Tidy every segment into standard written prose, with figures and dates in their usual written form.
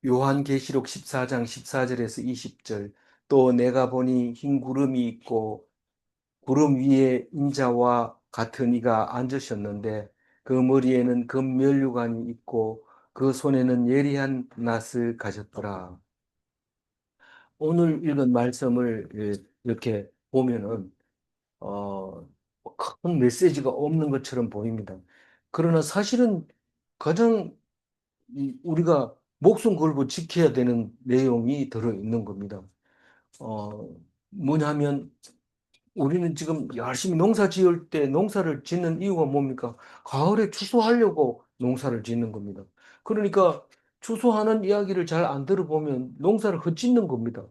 요한계시록 14장 14절에서 20절, 또 내가 보니 흰 구름이 있고 구름 위에 인자와 같은 이가 앉으셨는데 그 머리에는 금면류관이 있고 그 손에는 예리한 낫을 가졌더라. 오늘 읽은 말씀을 이렇게 보면은 어, 큰 메시지가 없는 것처럼 보입니다. 그러나 사실은 가장 우리가 목숨 걸고 지켜야 되는 내용이 들어 있는 겁니다. 어, 뭐냐면 우리는 지금 열심히 농사 지을 때 농사를 짓는 이유가 뭡니까? 가을에 추수하려고 농사를 짓는 겁니다. 그러니까 추수하는 이야기를 잘 안 들어보면 농사를 헛짓는 겁니다.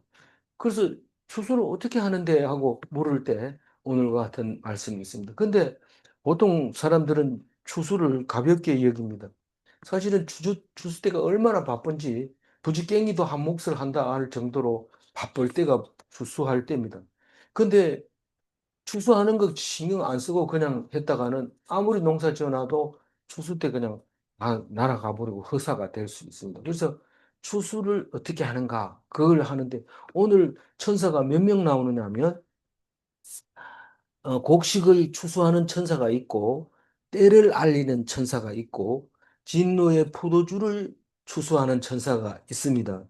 그래서 추수를 어떻게 하는데 하고 물을 때 오늘과 같은 말씀이 있습니다. 근데 보통 사람들은 추수를 가볍게 여깁니다. 사실은 추수 때가 얼마나 바쁜지 부지깽이도 한 몫을 한다 할 정도로 바쁠 때가 추수할 때입니다. 근데 추수하는 거 신경 안 쓰고 그냥 했다가는 아무리 농사 지어놔도 추수 때 그냥 다 날아가 버리고 허사가 될 수 있습니다. 그래서 추수를 어떻게 하는가 그걸 하는데 오늘 천사가 몇 명 나오느냐 하면 곡식을 추수하는 천사가 있고 때를 알리는 천사가 있고 진노의 포도주를 추수하는 천사가 있습니다.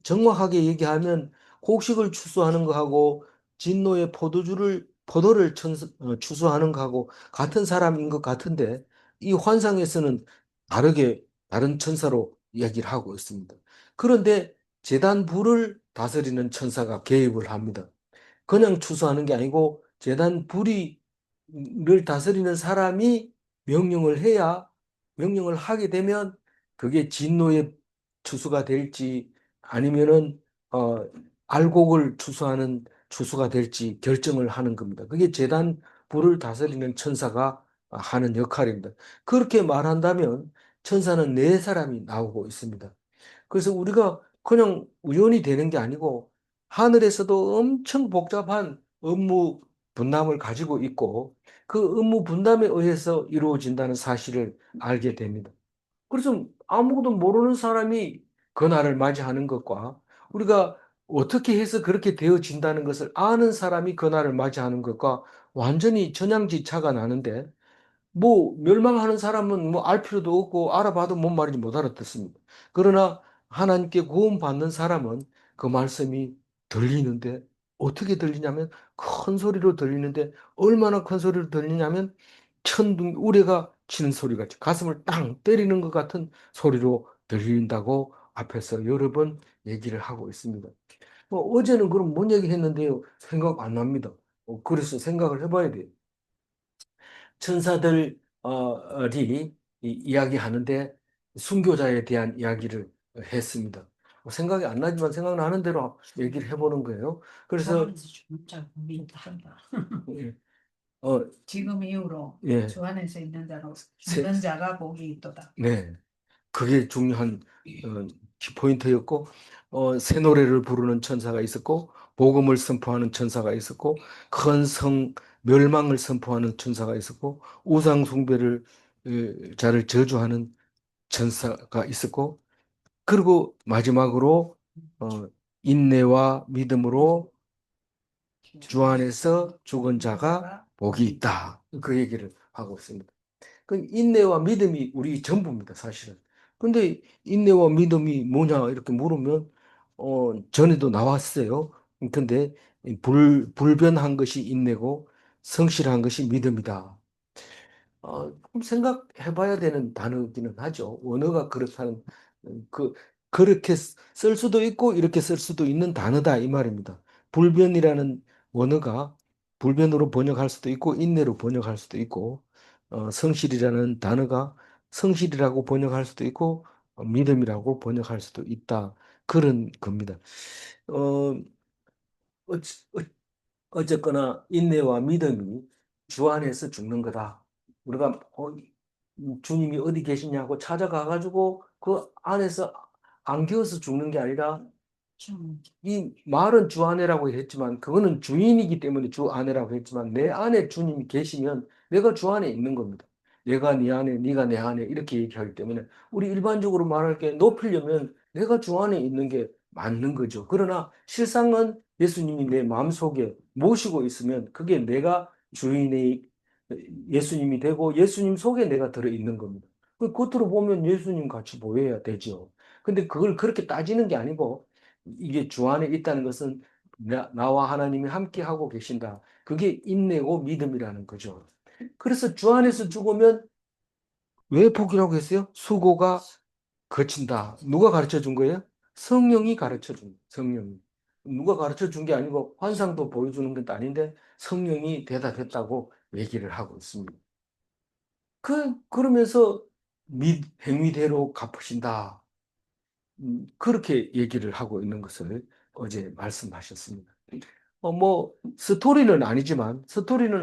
정확하게 얘기하면 곡식을 추수하는 거하고 진노의 포도를 추수하는 거하고 같은 사람인 것 같은데 이 환상에서는 다른 천사로 얘기를 하고 있습니다. 그런데 제단 불을 다스리는 천사가 개입을 합니다. 그냥 추수하는 게 아니고 재단 불이를 다스리는 사람이 명령을 해야 명령을 하게 되면 그게 진노의 추수가 될지 아니면은 어 알곡을 추수하는 추수가 될지 결정을 하는 겁니다. 그게 재단 불을 다스리는 천사가 하는 역할입니다. 그렇게 말한다면 천사는 네 사람이 나오고 있습니다. 그래서 우리가 그냥 우연히 되는 게 아니고 하늘에서도 엄청 복잡한 업무 분담을 가지고 있고 그 업무 분담에 의해서 이루어진다는 사실을 알게 됩니다. 그래서 아무것도 모르는 사람이 그날을 맞이하는 것과 우리가 어떻게 해서 그렇게 되어진다는 것을 아는 사람이 그날을 맞이하는 것과 완전히 천양지차가 나는데 뭐 멸망하는 사람은 뭐 알 필요도 없고 알아봐도 뭔 말인지 못 알아듣습니다. 그러나 하나님께 구원받는 사람은 그 말씀이 들리는데 어떻게 들리냐면 큰 소리로 들리는데 얼마나 큰 소리로 들리냐면 천둥 우레가 치는 소리 같이 가슴을 땅 때리는 것 같은 소리로 들린다고 앞에서 여러 번 얘기를 하고 있습니다. 어제는 그럼 뭔 얘기 했는데요? 생각 안 납니다. 그래서 생각을 해봐야 돼요. 천사들이 이야기하는데 순교자에 대한 이야기를 했습니다. 생각이 안 나지만 생각나는 대로 얘기를 해보는 거예요. 그래서 주안에서 진짜 고민다 한다. 예, 어, 지금 이후로 예, 주 안에서 있는 자로 세, 믿는 자가 복이 있도다. 네, 그게 중요한 키포인트였고, 새 노래를 부르는 천사가 있었고, 복음을 선포하는 천사가 있었고, 큰 성 멸망을 선포하는 천사가 있었고, 우상 숭배를 자를 저주하는 천사가 있었고, 그리고 마지막으로 인내와 믿음으로 주 안에서 죽은 자가 복이 있다. 그 얘기를 하고 있습니다. 그 인내와 믿음이 우리 전부입니다, 사실은. 근데 인내와 믿음이 뭐냐 이렇게 물으면 전에도 나왔어요. 근데 불변한 것이 인내고 성실한 것이 믿음이다. 좀 생각해 봐야 되는 단어이기는 하죠. 언어가 그렇다는, 그, 그렇게 쓸 수도 있고, 이렇게 쓸 수도 있는 단어다, 이 말입니다. 불변이라는 원어가 불변으로 번역할 수도 있고, 인내로 번역할 수도 있고, 성실이라는 단어가 성실이라고 번역할 수도 있고, 믿음이라고 번역할 수도 있다. 그런 겁니다. 어, 어쨌거나 인내와 믿음이 주 안에서 죽는 거다. 우리가 주님이 어디 계시냐고 찾아가 가지고 그 안에서 안겨서 죽는 게 아니라 좀 이 말은 주 안에라고 했지만 그거는 주인이기 때문에 주 안에라고 했지만 내 안에 주님이 계시면 내가 주 안에 있는 겁니다. 내가 네 안에, 네가 내 안에 이렇게 얘기하기 때문에 우리 일반적으로 말할 게 높이려면 내가 주 안에 있는 게 맞는 거죠. 그러나 실상은 예수님이 내 마음속에 모시고 있으면 그게 내가 주인의 예수님이 되고 예수님 속에 내가 들어 있는 겁니다. 그 겉으로 보면 예수님 같이 보여야 되죠. 근데 그걸 그렇게 따지는 게 아니고 이게 주 안에 있다는 것은 나와 하나님이 함께 하고 계신다. 그게 인내고 믿음이라는 거죠. 그래서 주 안에서 죽으면 왜 복이라고 했어요? 수고가 거친다. 누가 가르쳐 준 거예요? 성령이 가르쳐 준 거예요. 성령이. 누가 가르쳐 준 게 아니고 환상도 보여주는 것도 아닌데 성령이 대답했다고 얘기를 하고 있습니다. 그러면서 행위대로 갚으신다. 그렇게 얘기를 하고 있는 것을 어제 말씀하셨습니다. 스토리는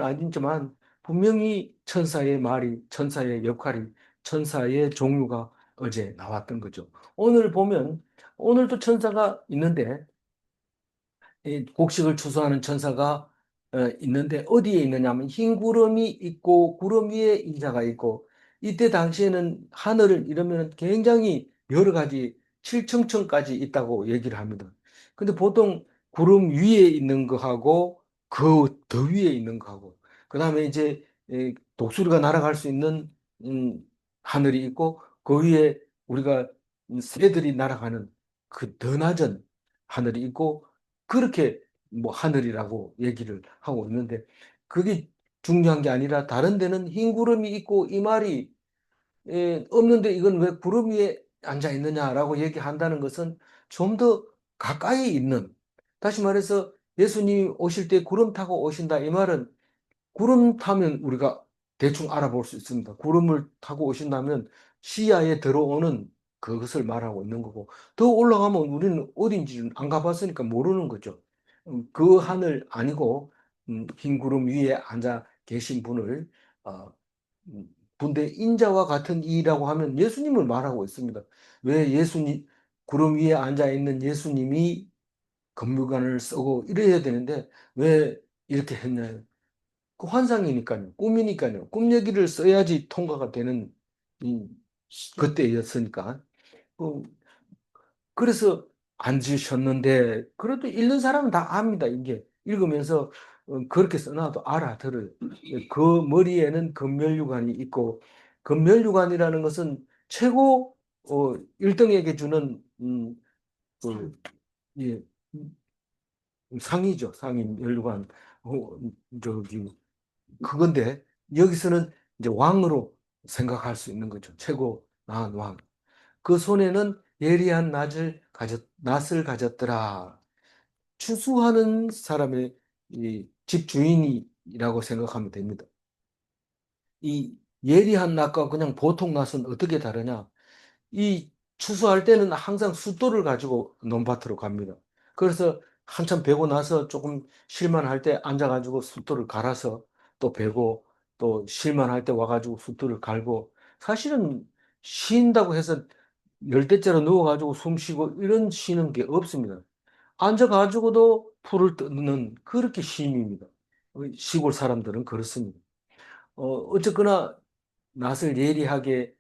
아니지만, 분명히 천사의 말이, 천사의 역할이, 천사의 종류가 어제 나왔던 거죠. 오늘 보면, 오늘도 천사가 있는데, 이 곡식을 추수하는 천사가 있는데 어디에 있느냐면 흰 구름이 있고 구름 위에 인자가 있고 이때 당시에는 하늘을 이러면 굉장히 여러 가지 칠층층까지 있다고 얘기를 합니다. 근데 보통 구름 위에 있는 거하고 그 더 위에 있는 거하고 그다음에 이제 독수리가 날아갈 수 있는 하늘이 있고 그 위에 우리가 새들이 날아가는 그 더 낮은 하늘이 있고 그렇게 뭐 하늘이라고 얘기를 하고 있는데 그게 중요한 게 아니라 다른 데는 흰 구름이 있고 이 말이 없는데 이건 왜 구름 위에 앉아 있느냐라고 얘기한다는 것은 좀 더 가까이 있는 다시 말해서 예수님이 오실 때 구름 타고 오신다 이 말은 구름 타면 우리가 대충 알아볼 수 있습니다. 구름을 타고 오신다면 시야에 들어오는 그것을 말하고 있는 거고, 더 올라가면 우리는 어딘지는 안 가봤으니까 모르는 거죠. 그 하늘 아니고, 흰 구름 위에 앉아 계신 분을, 어, 분대 인자와 같은 이라고 하면 예수님을 말하고 있습니다. 왜 구름 위에 앉아 있는 예수님이 건물관을 쓰고 이래야 되는데, 왜 이렇게 했나요? 그 환상이니까요. 꿈이니까요. 꿈 얘기를 써야지 통과가 되는 이 그때였으니까. 그, 그래서 앉으셨는데, 그래도 읽는 사람은 다 압니다. 이게 읽으면서 그렇게 써놔도 알아들어요. 그 머리에는 금면류관이 있고, 금면류관이라는 것은 최고 1등에게 주는 그, 예, 상이죠. 상이 면류관. 저기 그건데 여기서는 이제 왕으로 생각할 수 있는 거죠. 최고 나은 왕. 그 손에는 예리한 낫을 가졌더라. 추수하는 사람의 이 집주인이라고 생각하면 됩니다. 이 예리한 낫과 그냥 보통 낫은 어떻게 다르냐? 이 추수할 때는 항상 숫돌을 가지고 논밭으로 갑니다. 그래서 한참 베고 나서 조금 쉴만할 때 앉아가지고 숫돌을 갈아서 또 베고 또 쉴만할 때 와가지고 숫돌을 갈고 사실은 쉰다고 해서 열대째로 누워가지고 숨 쉬고 이런 쉬는 게 없습니다. 앉아가지고도 풀을 뜯는 그렇게 쉼입니다. 시골 사람들은 그렇습니다. 어쨌거나 낯을 예리하게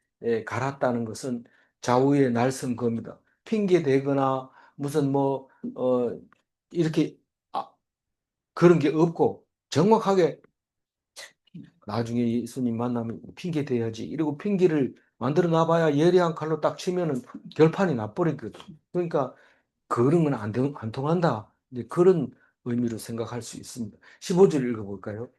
갈았다는 것은 좌우의 날선 겁니다. 핑계 대거나 무슨 이렇게 그런 게 없고 정확하게 나중에 예수님 만나면 핑계 대야지 이러고 핑계를 만들어 놔봐야 예리한 칼로 딱 치면은 결판이 나버리거든. 그러니까 그런 건 안 통한다. 이제 그런 의미로 생각할 수 있습니다. 15절 읽어볼까요?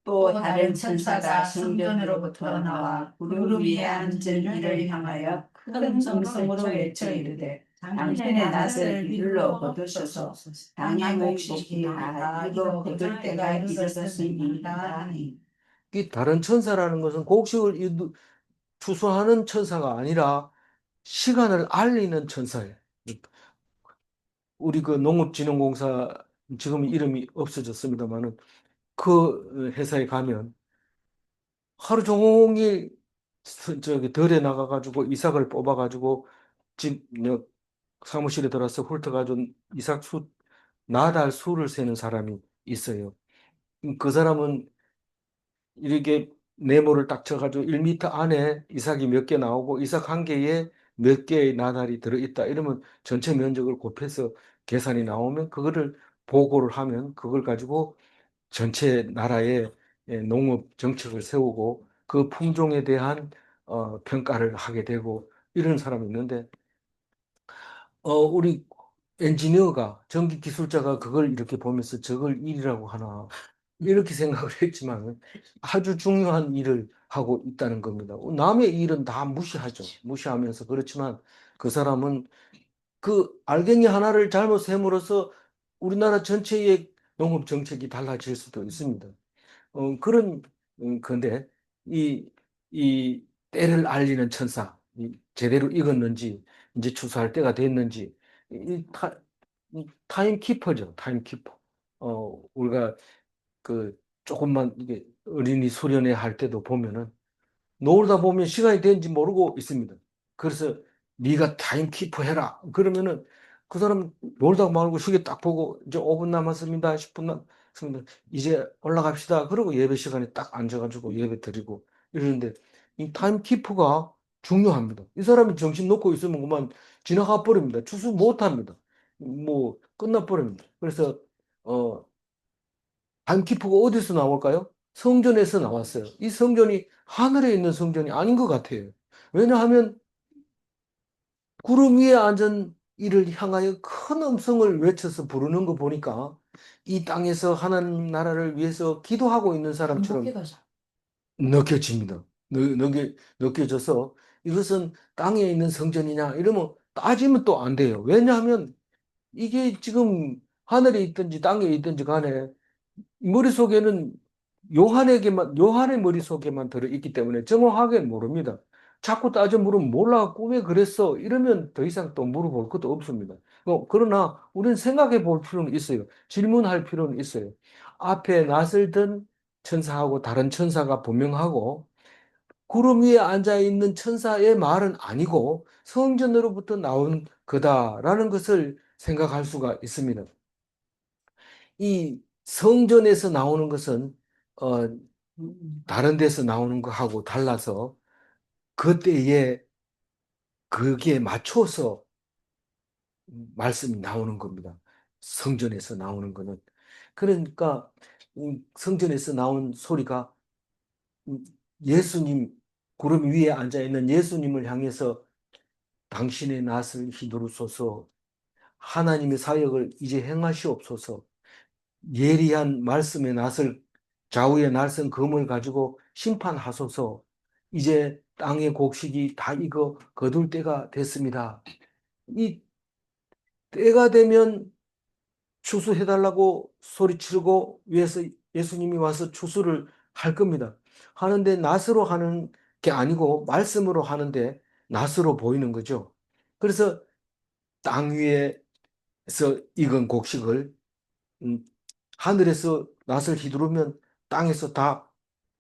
또 다른 천사가 성전으로부터 나와 구름 위에 앉은 이를 향하여 큰 음성으로 외쳐 이르되 당신의 낯을 비둘러 거두소서 당의 목식이 다 이거 거둘 때가 이르렀습니다 하니 이 다른 천사라는 것은 곡식을 추수하는 천사가 아니라 시간을 알리는 천사예요. 우리 그 농업진흥공사 지금 이름이 없어졌습니다만은 그 회사에 가면 하루 종일 저기 덜에 나가가지고 이삭을 뽑아가지고 사무실에 들어서 훑어가지고 나달 수를 세는 사람이 있어요. 그 사람은 이렇게 네모를 딱 쳐가지고 1m 안에 이삭이 몇 개 나오고 이삭 한 개에 몇 개의 나달이 들어있다. 이러면 전체 면적을 곱해서 계산이 나오면 그거를 보고를 하면 그걸 가지고 전체 나라의 농업 정책을 세우고 그 품종에 대한 평가를 하게 되고 이런 사람이 있는데 우리 엔지니어가 전기 기술자가 그걸 이렇게 보면서 저걸 일이라고 하나 이렇게 생각을 했지만 아주 중요한 일을 하고 있다는 겁니다. 남의 일은 다 무시하죠. 무시하면서 그렇지만 그 사람은 그 알갱이 하나를 잘못 셈으로써 우리나라 전체의 농업 정책이 달라질 수도 있습니다. 그런 건데 이 때를 알리는 천사 제대로 익었는지 이제 추수할 때가 됐는지 이 타임키퍼죠. 타임키퍼. 우리가 그 조금만 이게 어린이 수련회 할 때도 보면은 놀다 보면 시간이 되는지 모르고 있습니다. 그래서 네가 타임키퍼 해라. 그러면은 그 사람 놀다 말고 시계 딱 보고 이제 5분 남았습니다. 10분 남았습니다. 이제 올라갑시다. 그러고 예배 시간에 딱 앉아가지고 예배 드리고 이러는데 이 타임키퍼가 중요합니다. 이 사람이 정신 놓고 있으면 그만 지나가 버립니다. 추수 못 합니다. 뭐 끝나 버립니다. 그래서 어 반키프가 어디서 나올까요? 성전에서 나왔어요. 이 성전이 하늘에 있는 성전이 아닌 것 같아요. 왜냐하면 구름 위에 앉은 이를 향하여 큰 음성을 외쳐서 부르는 거 보니까 이 땅에서 하나님 나라를 위해서 기도하고 있는 사람처럼 느껴집니다. 느껴져서 이것은 땅에 있는 성전이냐 이러면 따지면 또 안 돼요. 왜냐하면 이게 지금 하늘에 있든지 땅에 있든지 간에 머릿속에는 요한의 머릿속에만 들어있기 때문에 정확하게 모릅니다. 자꾸 따져 물으면 몰라, 꿈에 그랬어. 이러면 더 이상 또 물어볼 것도 없습니다. 그러나 우리는 생각해 볼 필요는 있어요. 질문할 필요는 있어요. 앞에 낯을 든 천사하고 다른 천사가 분명하고 구름 위에 앉아 있는 천사의 말은 아니고 성전으로부터 나온 거다라는 것을 생각할 수가 있습니다. 이 성전에서 나오는 것은 어, 다른 데서 나오는 거하고 달라서 그때에 그게 맞춰서 말씀이 나오는 겁니다. 성전에서 나오는 거는. 그러니까 성전에서 나온 소리가 음, 예수님, 구름 위에 앉아 있는 예수님을 향해서 당신의 낯을 휘두르소서 하나님의 사역을 이제 행하시옵소서 예리한 말씀의 낫을 좌우의 날선 검을 가지고 심판하소서. 이제 땅의 곡식이 다 익어 거둘 때가 됐습니다. 이 때가 되면 추수해달라고 소리치고 위에서 예수님이 와서 추수를 할 겁니다. 하는데 낫으로 하는 게 아니고 말씀으로 하는데 낫으로 보이는 거죠. 그래서 땅 위에서 익은 곡식을 음, 하늘에서 낫을 휘두르면 땅에서 다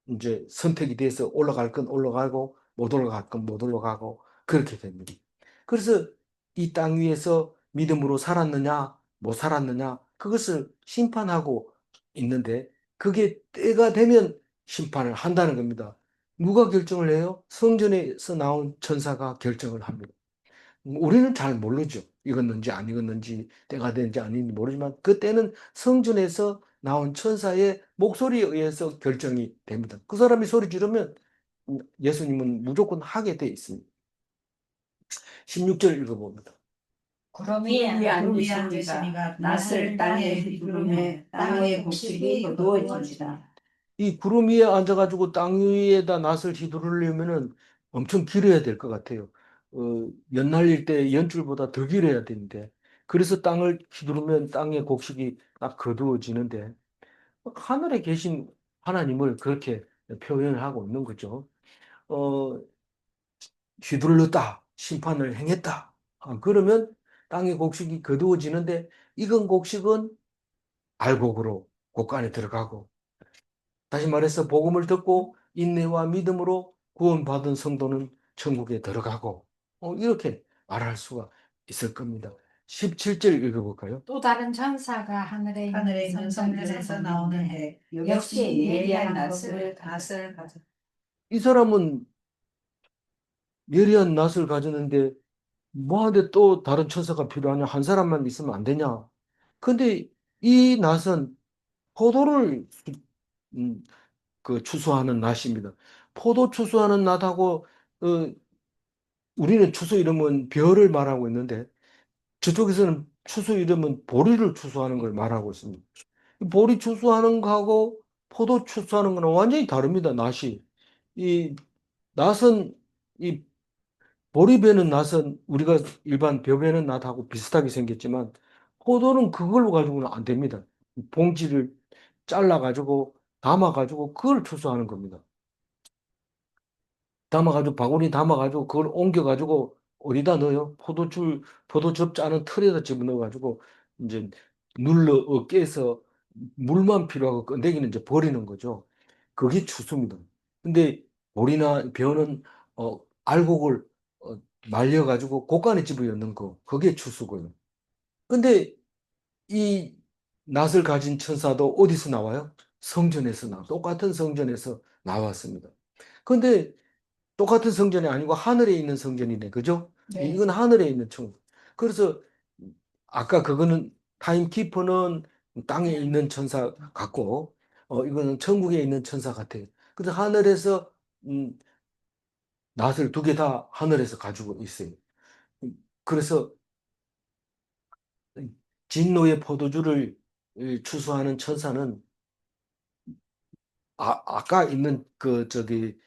이제 선택이 돼서 올라갈 건 올라가고 못 올라갈 건 못 올라가고 그렇게 됩니다. 그래서 이 땅 위에서 믿음으로 살았느냐 못 살았느냐 그것을 심판하고 있는데 그게 때가 되면 심판을 한다는 겁니다. 누가 결정을 해요? 성전에서 나온 천사가 결정을 합니다. 우리는 잘 모르죠. 익었는지 안 익었는지 때가 됐는지 아닌지 모르지만 그때는 성전에서 나온 천사의 목소리에 의해서 결정이 됩니다. 그 사람이 소리 지르면 예수님은 무조건 하게 돼 있습니다. 16절 읽어봅니다. 구름 위에 앉으시니가 낯을 땅에 휘두르매 땅의 곡식이 거두어지니라. 이 구름 위에 앉아가지고 땅 위에다 낫을 휘두르려면은 엄청 길어야 될 것 같아요. 연날릴 때 연줄보다 더 길어야 되는데, 그래서 땅을 휘두르면 땅의 곡식이 딱 거두어지는데, 하늘에 계신 하나님을 그렇게 표현을 하고 있는 거죠. 어, 휘둘렀다, 심판을 행했다. 그러면 땅의 곡식이 거두어지는데, 익은 곡식은 알곡으로 곳간에 들어가고, 다시 말해서 복음을 듣고 인내와 믿음으로 구원받은 성도는 천국에 들어가고 이렇게 말할 수가 있을 겁니다. 17절 읽어볼까요? 또 다른 천사가 하늘에 하늘에 있는 있는 성전에서 나오는 해 역시 예리한 낯을 가져 이 사람은 예리한 낯을 가졌는데 뭐하는데 또 다른 천사가 필요하냐? 한 사람만 있으면 안 되냐? 근데 이 낯은 포도를 음, 그 추수하는 낫입니다. 포도 추수하는 낫하고 어, 우리는 추수 이름은 벼를 말하고 있는데 저쪽에서는 추수 이름은 보리를 추수하는 걸 말하고 있습니다. 이 보리 추수하는 거하고 포도 추수하는 거는 완전히 다릅니다. 낫이. 이 낫은 이 보리 베는 낫은 우리가 일반 벼 베는 낫하고 비슷하게 생겼지만 포도는 그걸로 가지고는 안 됩니다. 봉지를 잘라 가지고 담아 가지고 그걸 추수하는 겁니다. 담아가지고 바구니 담아가지고 그걸 옮겨가지고 어디다 넣어요? 포도즙 짜는 틀에다 집어넣어가지고 이제 눌러 깨서 물만 필요하고 건더기는 이제 버리는 거죠. 그게 추수입니다. 근데 보리나 벼는 알곡을 어, 말려가지고 곡간에 집어넣는 거 그게 추수고요. 근데 이 낫을 가진 천사도 어디서 나와요? 성전에서 똑같은 성전에서 나왔습니다. 근데 똑같은 성전이 아니고 하늘에 있는 성전이네. 그죠? 네. 이건 하늘에 있는 천국. 그래서 아까 그거는 타임키퍼는 땅에 있는 천사 같고 이거는 천국에 있는 천사 같아요. 그래서 하늘에서 음, 낫을 두 개 다 하늘에서 가지고 있어요. 그래서 진노의 포도주를 추수하는 천사는 아까 있는 그 저기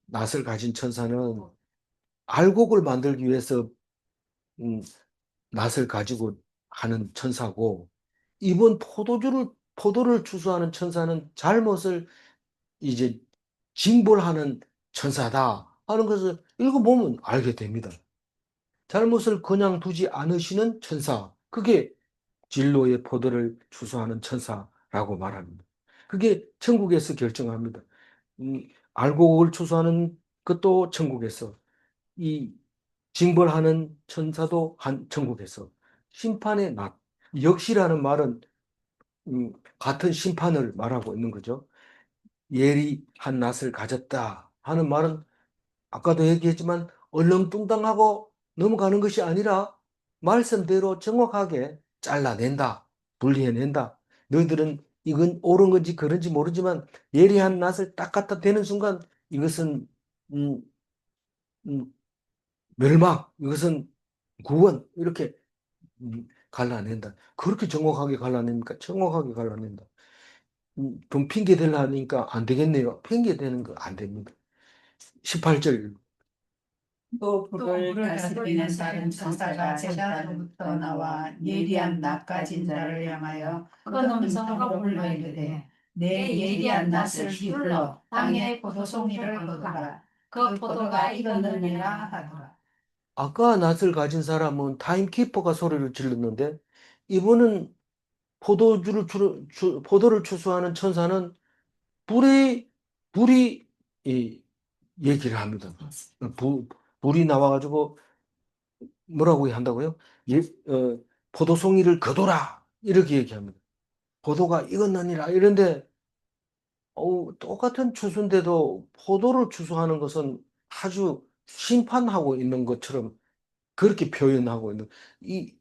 낫을 가진 천사는 알곡을 만들기 위해서 음, 낫을 가지고 하는 천사고 이번 포도를 추수하는 천사는 잘못을 이제 징벌하는 천사다 하는 것을 읽어보면 알게 됩니다. 잘못을 그냥 두지 않으시는 천사. 그게 진로의 포도를 추수하는 천사라고 말합니다. 그게 천국에서 결정합니다. 알곡을 추수하는 것도 천국에서 이 징벌하는 천사도 한 천국에서 심판의 낫. 역시라는 말은 같은 심판을 말하고 있는 거죠. 예리한 낫을 가졌다 하는 말은 아까도 얘기했지만 얼렁뚱땅하고 넘어가는 것이 아니라 말씀대로 정확하게 잘라낸다, 분리해낸다. 너희들은 이건 옳은 건지 그런지 모르지만 예리한 낫을 딱 갖다 대는 순간 이것은 음, 음, 멸망, 이것은 구원 이렇게 갈라낸다. 그렇게 정확하게 갈라냅니까? 정확하게 갈라낸다. 좀 핑계 대려니까 안 되겠네요. 핑계 대는 거 안 됩니다. 18절. 또 또 불을 불을 다스리는 다스리는 다른 천사가 제자로부터 나와 예리한 낯가진 자를 향하여 큰 음성으로 불러 이르되 내 예리한 낯을 휘둘러 땅에 포도송이를 거두라. 그 포도가 익었느니라 하더라. 아까 낫을 가진 사람은 타임키퍼가 소리를 질렀는데 이분은 포도를 추수하는 천사는 불이 이 얘기를 합니다. 불이 나와가지고 뭐라고 한다고요? 포도송이를 거둬라 이렇게 얘기합니다. 포도가 익었느니라 이런데 똑같은 추수인데도 포도를 추수하는 것은 아주 심판하고 있는 것처럼 그렇게 표현하고 있는 이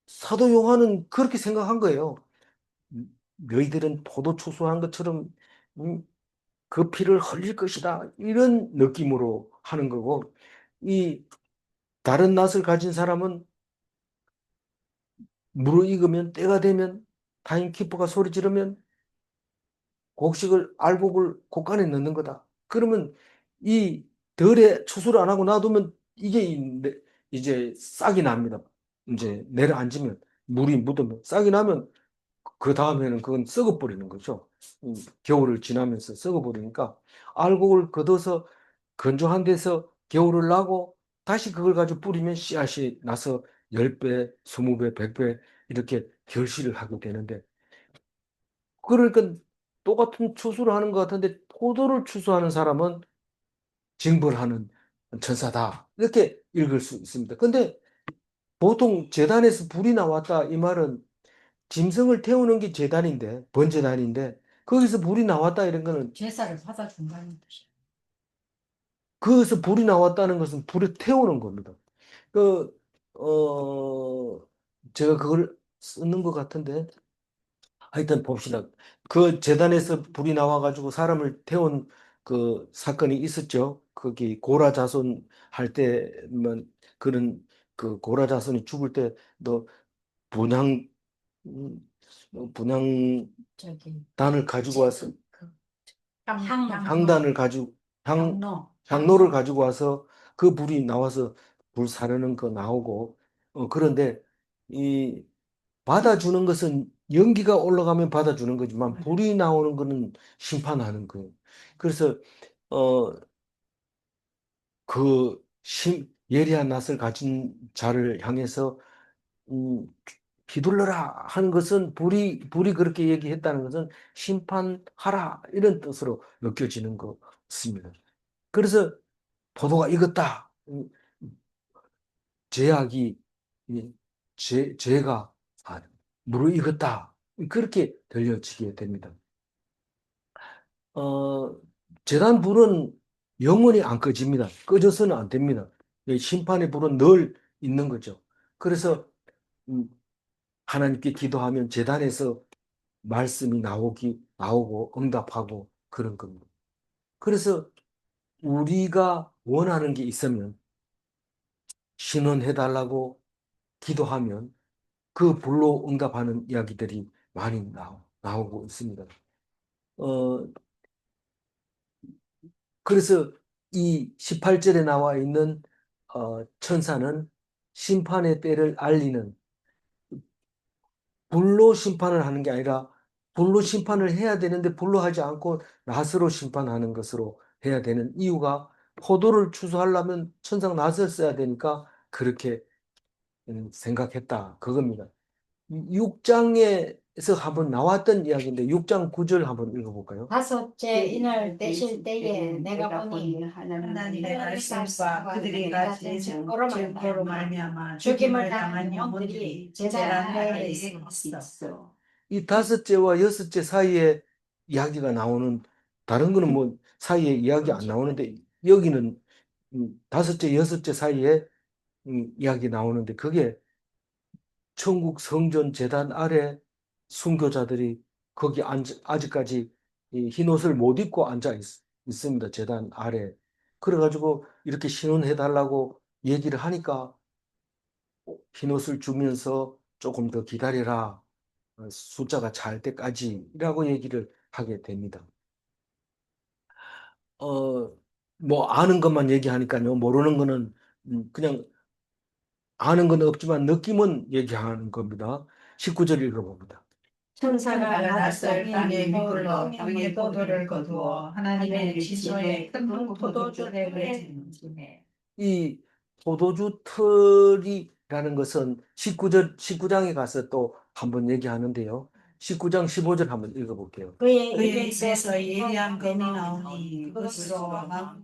사도 요한은 그렇게 생각한 거예요. 너희들은 포도 추수한 것처럼 음, 그 피를 흘릴 것이다 이런 느낌으로 하는 거고 이 다른 낯을 가진 사람은 무르익으면 때가 되면 타임키퍼가 소리 지르면 곡식을 알곡을 곡간에 넣는 거다. 그러면 이 덜에 추수를 안 하고 놔두면 이게 이제 싹이 납니다. 이제 내려앉으면 물이 묻으면 싹이 나면 그 다음에는 그건 썩어버리는 거죠. 겨울을 지나면서 썩어버리니까 알곡을 걷어서 건조한 데서 겨울을 나고 다시 그걸 가지고 뿌리면 씨앗이 나서 10배, 20배, 100배 이렇게 결실을 하게 되는데 그러니까 똑같은 추수를 하는 것 같은데 포도를 추수하는 사람은 징벌하는 천사다. 이렇게 읽을 수 있습니다. 근데 보통 재단에서 불이 나왔다 이 말은 짐승을 태우는 게 재단인데 번제단인데 거기서 불이 나왔다 이런 거는 제사를 받아준다는 뜻이야. 거기서 불이 나왔다는 것은 불에 태우는 겁니다. 그, 어, 제가 그걸 쓰는 것 같은데, 하여튼 봅시다. 그 재단에서 불이 나와가지고 사람을 태운 그 사건이 있었죠. 거기 고라자손 할 때면 그런 그 고라자손이 죽을 때 너 분향 분향단을 저기 가지고 와서 그 향단을 가지고 향 향로 향로를 가지고 와서 그 불이 나와서 불 사르는 거 나오고 그런데 이 받아주는 것은 연기가 올라가면 받아주는 거지만 불이 나오는 거는 심판하는 거예요. 그래서 어 그 예리한 낯을 가진 자를 향해서 휘둘러라 하는 것은 불이 그렇게 얘기했다는 것은 심판하라 이런 뜻으로 느껴지는 것 같습니다. 그래서 포도가 익었다. 제약이 죄가 무르익었다. 그렇게 들려지게 됩니다. 어, 재단 불은 영원히 안 꺼집니다. 꺼져서는 안 됩니다. 이 심판의 불은 늘 있는 거죠. 그래서 음, 하나님께 기도하면 재단에서 말씀이 나오고 응답하고 그런 겁니다. 그래서 우리가 원하는 게 있으면 신원해달라고 기도하면 그 불로 응답하는 이야기들이 많이 나오고 있습니다. 어, 그래서 이 18절에 나와 있는 천사는 심판의 때를 알리는 불로 심판을 하는 게 아니라 불로 심판을 해야 되는데 불로 하지 않고 낫으로 심판하는 것으로 해야 되는 이유가 포도를 추수하려면 천상 낫을 써야 되니까 그렇게 생각했다. 그겁니다. 6장에서 한번 나왔던 이야기인데 6장 9절 한번 읽어볼까요? 다섯째 인을 떼실 때에 내가 내가 보니 보니 하나님의 하나님의 말씀과 그들이 가진 증거로 말미암아 죽임을 죽임을 당한 당한 영혼들이 영혼들이 제단 제단 아래에 아래에 있어. 이 다섯째와 여섯째 사이에 이야기가 나오는 다른 거는 뭐 사이에 이야기 안 나오는데 여기는 다섯째 여섯째 사이에 이야기 나오는데 그게 천국 성전 제단 아래 순교자들이 거기 아직까지 이 흰옷을 못 입고 앉아 있습니다. 제단 아래. 그래가지고 이렇게 신원해 달라고 얘기를 하니까 흰옷을 주면서 조금 더 기다려라. 숫자가 잘 때까지라고 얘기를 하게 됩니다. 어, 뭐 아는 것만 얘기하니까요. 모르는 거는 그냥 아는 건 없지만 느낌은 얘기하는 겁니다. 19절 읽어봅니다. 천사가 천사가 낯을 땅에 휘둘러 땅에 땅의 포도를 거두어 하나님의 진노의 큰 포도주를 내지네. 이 포도주 틀이라는 것은 19장에 가서 또 한번 얘기하는데요. 19장 15절 한번 읽어볼게요. 그의 그의 입에서 입에서 예리한 검이 나오니 그것으로 마음을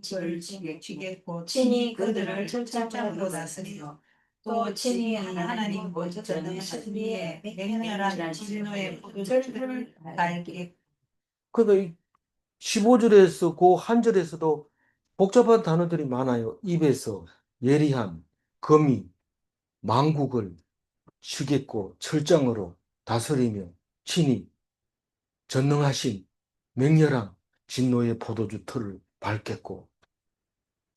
쥐겠고 친히 그들을 철장으로 다스리며 또 친히 하나님 모든 전능하신 이의 맹렬한 진노의 포도주를 알게. 그러니까 이 15절에서 그 한 절에서도 복잡한 단어들이 많아요. 입에서 예리한, 검이, 망국을 치겠고 철장으로 다스리며 친히 전능하신 맹렬한 진노의 포도주 틀을 밟겠고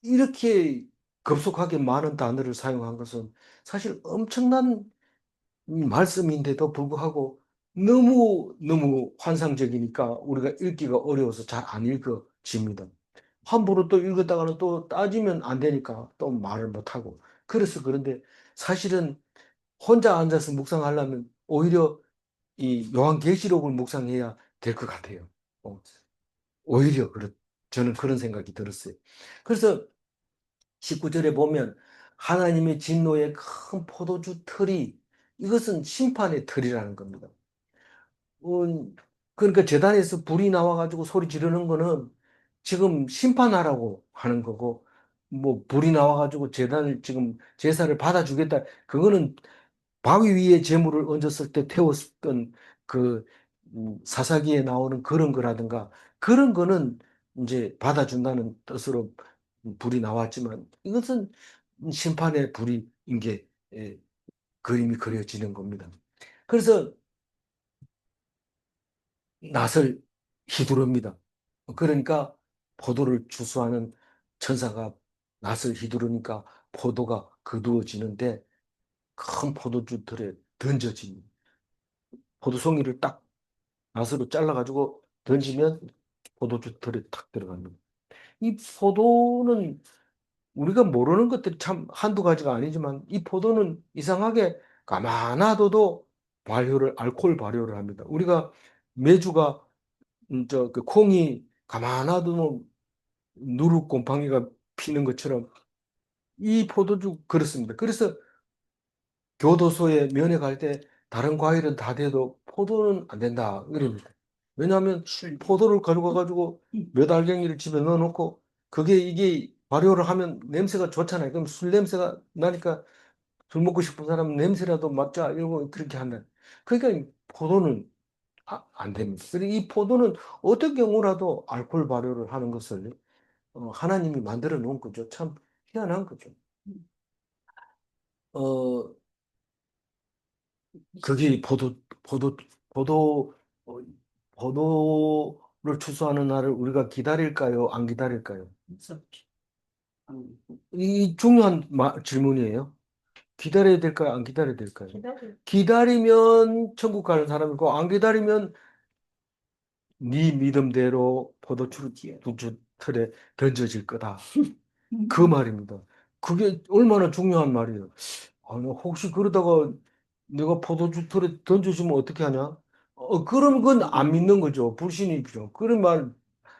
이렇게 급속하게 많은 단어를 사용한 것은 사실 엄청난 말씀인데도 불구하고 너무 환상적이니까 우리가 읽기가 어려워서 잘 안 읽어집니다. 함부로 또 읽었다가는 또 따지면 안 되니까 또 말을 못하고 그래서 그런데 사실은 혼자 앉아서 묵상하려면 오히려 이 요한계시록을 묵상해야 될 것 같아요. 오히려 저는 그런 생각이 들었어요. 그래서 19절에 보면 하나님의 진노의 큰 포도주 틀이 이것은 심판의 틀이라는 겁니다. 그러니까 재단에서 불이 나와가지고 소리 지르는 거는 지금 심판하라고 하는 거고, 뭐 불이 나와가지고 재단을 지금 제사를 받아주겠다. 그거는 바위 위에 재물을 얹었을 때 태웠던 그 사사기에 나오는 그런 거라든가 그런 거는 이제 받아준다는 뜻으로 불이 나왔지만 이것은 심판의 불인 게 그림이 그려지는 겁니다. 그래서 낫을 휘두릅니다. 그러니까 포도를 추수하는 천사가 낫을 휘두르니까 포도가 거두어지는데 큰 포도주 틀에 던져집니다. 포도송이를 딱 낫으로 잘라가지고 던지면 포도주 틀에 탁 들어갑니다. 이 포도는 우리가 모르는 것들이 참 한두 가지가 아니지만 이 포도는 이상하게 가만 놔둬도 알코올 발효를 합니다. 우리가 메주가 그 콩이 가만 놔두면 누룩곰팡이가 피는 것처럼 이 포도주 그렇습니다. 그래서 교도소에 면회 갈 때 다른 과일은 다 돼도 포도는 안 된다 그럽니다. 왜냐하면 포도를 가지고 가지고 몇 알갱이를 집에 넣어놓고 이게 발효를 하면 냄새가 좋잖아요. 그럼 술 냄새가 나니까 술 먹고 싶은 사람은 냄새라도 맡자 이러고 그렇게 한다. 그러니까 포도는 안 됩니다. 그리고 이 포도는 어떤 경우라도 알코올 발효를 하는 것을 하나님이 만들어 놓은 거죠. 참 희한한 거죠. 어, 그게 포도, 어, 포도를 추수하는 날을 우리가 기다릴까요? 안 기다릴까요? 이 중요한 질문이에요. 기다려야 될까요? 안 기다려야 될까요? 기다리면 천국 가는 사람이고, 안 기다리면 네 믿음대로 포도주 틀에 던져질 거다. 그 말입니다. 그게 얼마나 중요한 말이에요. 나 혹시 그러다가 내가 포도주 틀에 던져주면 어떻게 하냐? 그럼 그건 안 믿는 거죠. 불신이죠. 그런 말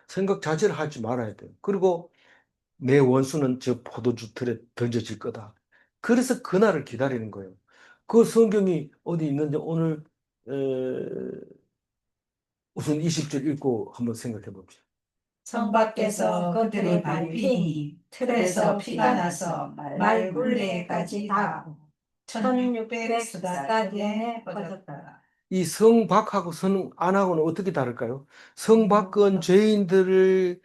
생각 자체를 하지 말아야 돼요. 그리고 내 원수는 저 포도주 틀에 던져질 거다. 그래서 그날을 기다리는 거예요. 그 성경이 어디 있는지 오늘 우선 20절 읽고 한번 생각해 봅시다. 성 밖에서 그들의 밟히니 틀에서 피가 나서 말굴레까지 닿고 1600스타디온에 퍼졌다. 이 성 밖하고 성 안하고는 어떻게 다를까요? 성 밖은 죄인들을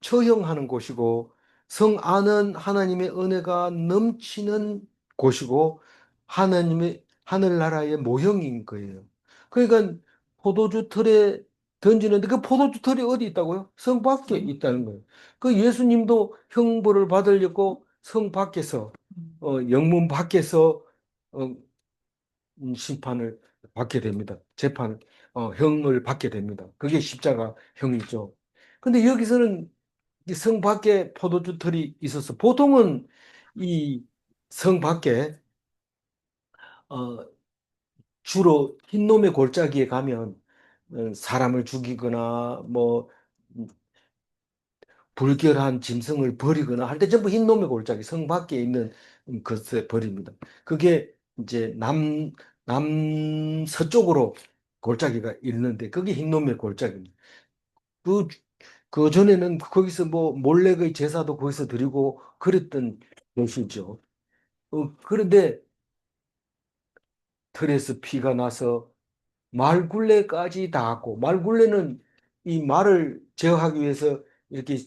처형하는 곳이고 성 안은 하나님의 은혜가 넘치는 곳이고 하나님의 하늘나라의 모형인 거예요. 그러니까 포도주 틀에 던지는데 그 포도주 틀이 어디 있다고요? 성 밖에 있다는 거예요. 그 예수님도 형벌을 받으려고 성 밖에서 영문 밖에서 어, 심판을 받게 됩니다. 형을 받게 됩니다. 그게 십자가 형이죠. 근데 여기서는 이 성 밖에 포도주 틀이 있어서 보통은 이 성 밖에 어, 주로 흰놈의 골짜기에 가면 사람을 죽이거나 뭐 불결한 짐승을 버리거나 할 때 전부 흰놈의 골짜기 성 밖에 있는 것에 버립니다. 그게 이제 남서쪽으로 골짜기가 있는데 그게 흰놈의 골짜기입니다. 그, 그 전에는 거기서 뭐 몰래의 제사도 거기서 드리고 그랬던 곳이죠. 그런데 털에서 피가 나서 말굴레까지 닿았고 말굴레는 이 말을 제어하기 위해서 이렇게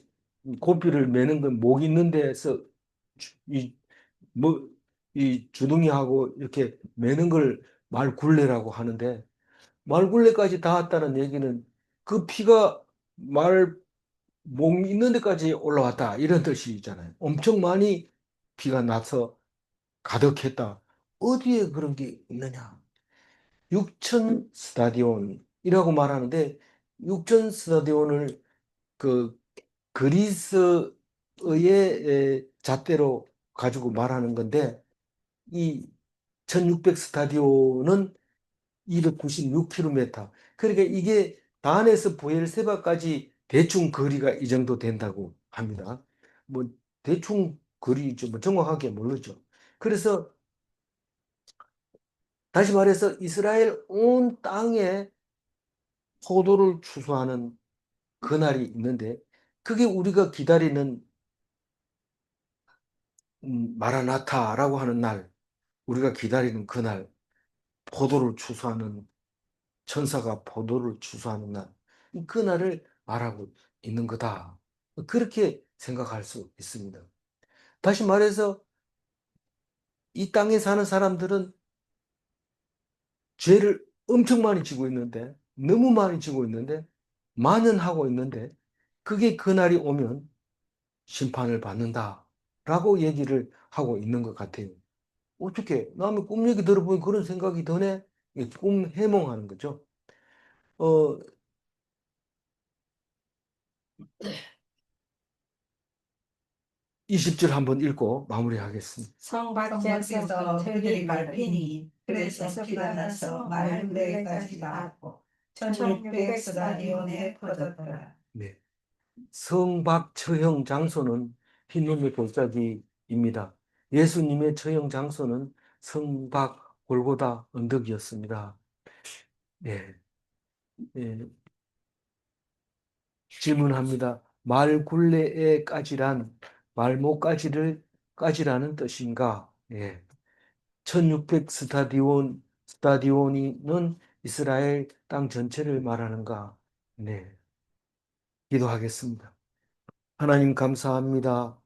고삐를 매는 건 목 있는 데서 이, 뭐, 이 주둥이하고 이렇게 매는 걸 말굴레라고 하는데 말굴레까지 닿았다는 얘기는 그 피가 목 있는 데까지 올라왔다 이런 뜻이잖아요. 엄청 많이 피가 나서 가득했다. 어디에 그런 게 있느냐? 육천 스타디온이라고 말하는데 육천 스타디온을 그 그리스의 잣대로 가지고 말하는 건데 이 1600 스타디온은 296km. 그러니까 이게 단에서 부엘세바까지 대충 거리가 이 정도 된다고 합니다. 뭐 대충 거리죠. 뭐 정확하게 모르죠. 그래서 다시 말해서 이스라엘 온 땅에 포도를 추수하는 그날이 있는데 그게 우리가 기다리는 마라나타라고 하는 날, 우리가 기다리는 그날, 포도를 추수하는 천사가 포도를 추수하는 날, 그날을 말하고 있는 거다. 그렇게 생각할 수 있습니다. 다시 말해서 이 땅에 사는 사람들은 죄를 엄청 많이 지고 있는데, 너무 많이 지고 있는데, 만연하고 있는데, 그게 그날이 오면 심판을 받는다라고 얘기를 하고 있는 것 같아요. 어떻게? 남의 꿈 얘기 들어보니 그런 생각이 드네? 이게 꿈 해몽하는 거죠. 어, 20절 한번 읽고 마무리하겠습니다. 성 밖에서 성막에서 그들이 밟히니 그래서 피가 나서 마을굴레까지 닿았고 1600스다디온에 퍼졌더라. 네. 성박 처형 장소는 흰놈의 골짜기입니다. 예수님의 처형 장소는 성박 골고다 언덕이었습니다. 네. 네. 질문합니다. 말굴레에 말못까지를 까지라는 뜻인가? 예. 1600 스타디온이는 이스라엘 땅 전체를 말하는가? 네. 기도하겠습니다. 하나님 감사합니다.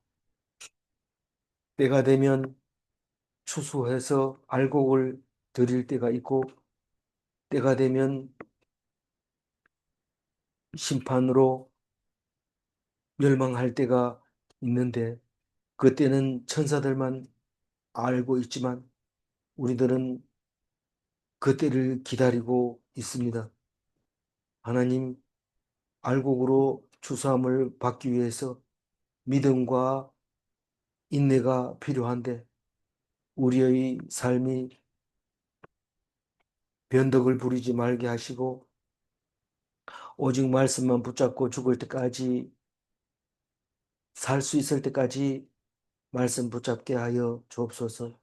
때가 되면 추수해서 알곡을 드릴 때가 있고, 때가 되면 심판으로 멸망할 때가 있는데, 그때는 천사들만 알고 있지만, 우리들은 그 때를 기다리고 있습니다. 하나님, 알곡으로 추수함을 받기 위해서 믿음과 인내가 필요한데, 우리의 삶이 변덕을 부리지 말게 하시고, 오직 말씀만 붙잡고 죽을 때까지, 살 수 있을 때까지 말씀 붙잡게 하여 주옵소서.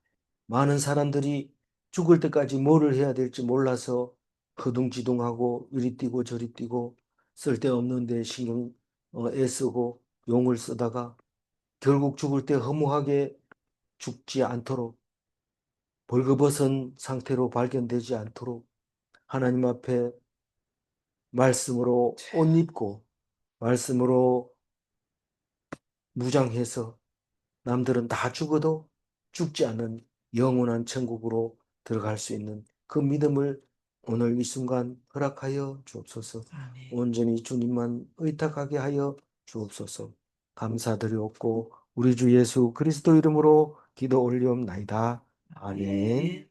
많은 사람들이 죽을 때까지 뭐를 해야 될지 몰라서 허둥지둥하고 이리 뛰고 저리 뛰고 쓸데없는 데 신경 애쓰고 용을 쓰다가 결국 죽을 때 허무하게 죽지 않도록, 벌거벗은 상태로 발견되지 않도록 하나님 앞에 말씀으로 옷 입고 말씀으로 무장해서 남들은 다 죽어도 죽지 않는 영원한 천국으로 들어갈 수 있는 그 믿음을 오늘 이 순간 허락하여 주옵소서. 아멘. 온전히 주님만 의탁하게 하여 주옵소서. 감사드리옵고 우리 주 예수 그리스도 이름으로 기도 올리옵나이다. 아멘.